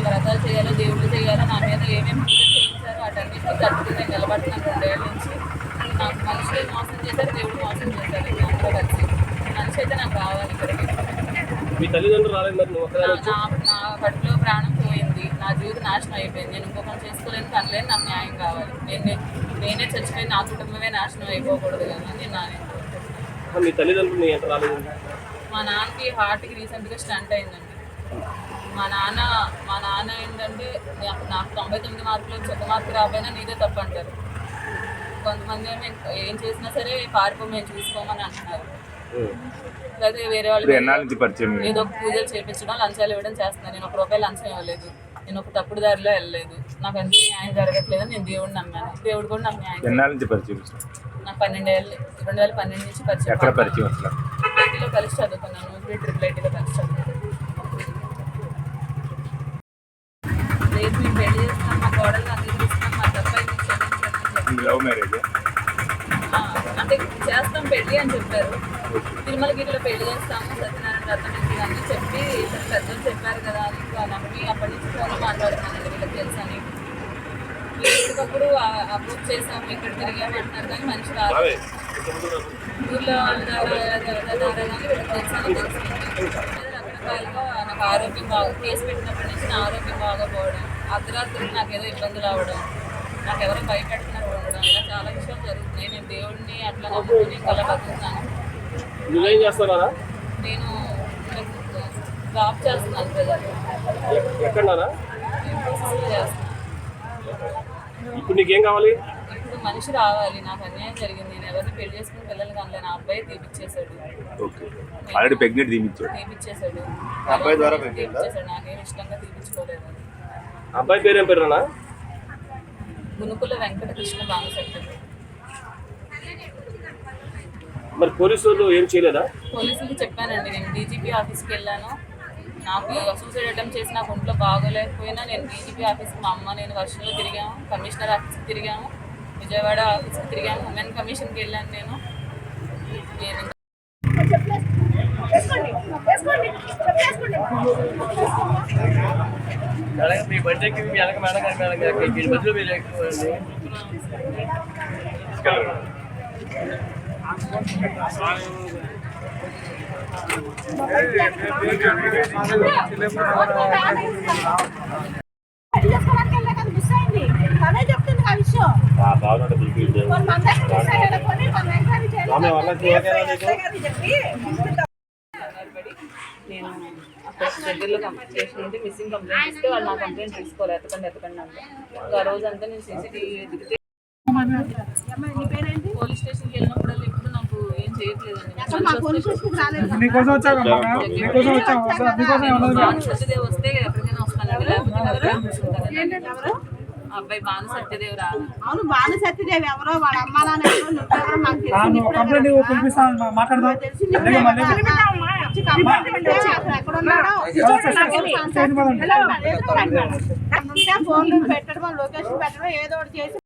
వ్రతాలు చేయాలో దేవుళ్ళు చేయాలో నా మీద ఏమేమి పూజలు చేయించారో వాటన్నిటికీ తట్టుకుని నేను నిలబడుతున్నాను 2 ఏళ్ళ నుంచి. నాకు మనుషులు మోసం చేశారు, దేవుడు మోసం చేశారు. అందరూ కలిసి మనిషి అయితే నాకు రావాలి ఇక్కడికి. నా కడుపులో ప్రాణం పోయింది, నా జీవితం నాశనం అయిపోయింది. నేను ఇంకొకరు చేసుకోలేని కనలేని నాకు న్యాయం కావాలి. నేనే చచ్చిపోయి నా కుటుంబమే నాశనం అయిపోకూడదు కదా అని మా నాన్నకి హార్ట్కి రీసెంట్గా స్టంట్ అయిందండి. మా నాన్న ఏంటంటే నాకు 99 మార్కులు వచ్చి 1 మార్కు రాబోయినా నీదే తప్పు అంటారు. కొంతమంది ఏం చేసినా సరే పారిపో మేము చూసుకోమని అంటున్నారు. అదే వేరే వాళ్ళు ఏదో ఒక పూజలు చేయించడం, లంచాలు ఇవ్వడం చేస్తున్నారు. నేను 1 రూపాయి లంచం ఇవ్వలేదు, నేను ఒక తప్పుడు దారిలో వెళ్ళలేదు. నాకు అంత న్యాయం జరగట్లేదు. నేను దేవుడిని నమ్మాను, దేవుడు కూడా నాకు న్యాయం. నాకు 12 ఏళ్ళు, 2012 నుంచి పరిచయం. ట్రిపుల్ కలిసి చదువుకున్నాను, ట్రిపుల్ ఐటీలో కలిసి చదువుకున్నాను. రేపు మేము పెళ్లి చేస్తాం, మా కోడలు అందిస్తున్నాం, మా తప్పై అంటే చేస్తాం పెళ్ళి అని చెప్పారు. తిరుమలగిరిలో పెళ్లి చేస్తాము, సత్యనారాయణ రత్నం ఇవన్నీ చెప్పి పెద్దలు చెప్పారు కదా అని నమ్మి అప్పటి నుంచి ఫోన్లో మాట్లాడుతున్నానండి. వీళ్ళకి తెలుసని ఎప్పటికప్పుడు అప్రూవ్ చేసాము, ఇక్కడ తిరిగాము అంటున్నారు కానీ మనిషి రాదు. ఊళ్ళో వాళ్ళ ద్వారా కానీ వీళ్ళకి తెలుసని రకరకాలుగా నాకు ఆరోగ్యం కేసు పెట్టినప్పటి నుంచి నా ఆరోగ్యం బాగోపోవడం, అర్ధరాత్రులు నాకు ఏదో ఇబ్బందులు అవ్వడం, నాకు ఎవరో భయపెడుతున్నారు ఉండడం, ఇలా చాలా విషయాలు జరుగుతున్నాయి. నేను దేవుడిని అట్లా నమ్ముకుని కళ బతుకుతాను. నువ్వేం చేస్తున్నారా? నేను జాబ్ చేస్తున్నాను ప్రజలు. ఎక్కడన్నారా? ఇప్పుడు నీకేం కావాలి? ఇప్పుడు మనిషి రావాలి, నాకు అన్యాయం జరిగింది. నేను ఎవరిని పెళ్లి చేసుకుని పిల్లలు కానీ నా అబ్బాయి తీపిచ్చేసాడు. తీపిచ్చేసాడు నాకేం ఇష్టంగా తీపించుకోలేదు. అబ్బాయి పేరేం పేరునా? గునుకుల వెంకటకృష్ణ బామశెట్టి. మరి పోలీసులు ఏం చేయలేదా? పోలీసులకి చెప్పానండి. నేను డీజీపీ ఆఫీస్కి వెళ్ళాను. నాకు సూసైడ్ అటెంప్ట్ చేసి నాకు ఒంట్లో బాగోలేకపోయినా నేను డీజీపీ ఆఫీస్కి, మా అమ్మ నేను వర్షంలో తిరిగాము, కమిషనర్ ఆఫీస్కి తిరిగాము, విజయవాడ ఆఫీస్కి తిరిగాము, ఉమెన్ కమిషన్కి వెళ్ళాను. నేను మీ బడ్జెట్కి వెనక మేడం బదులు మీరు నేను అక్కడ దగ్గరలో కంప్లైంట్ చేసినట్టు మిస్సింగ్ కంప్లైంట్ ఇస్తే వాళ్ళు నా కంప్లైంట్ తీసుకోవాలి. ఎత్తకండి అంటే ఆ రోజంతా నేను సీసీటీవీ ఎదిగితే పోలీస్ స్టేషన్కి వెళ్ళినప్పుడు ఇప్పుడు నాకు ఏం చేయట్లేదండి. సత్యదేవ్ వస్తే ఎక్కడికైనా వస్తానండి, లేకపోతే అబ్బాయి బాను సత్యదేవ్ రాదు. అవును, బాను సత్యదేవ్ ఎవరో వాళ్ళ అమ్మ నాన్న ఫోన్లు పెట్టడం, లొకేషన్ పెట్టడం, ఏదో ఒకటి చేసి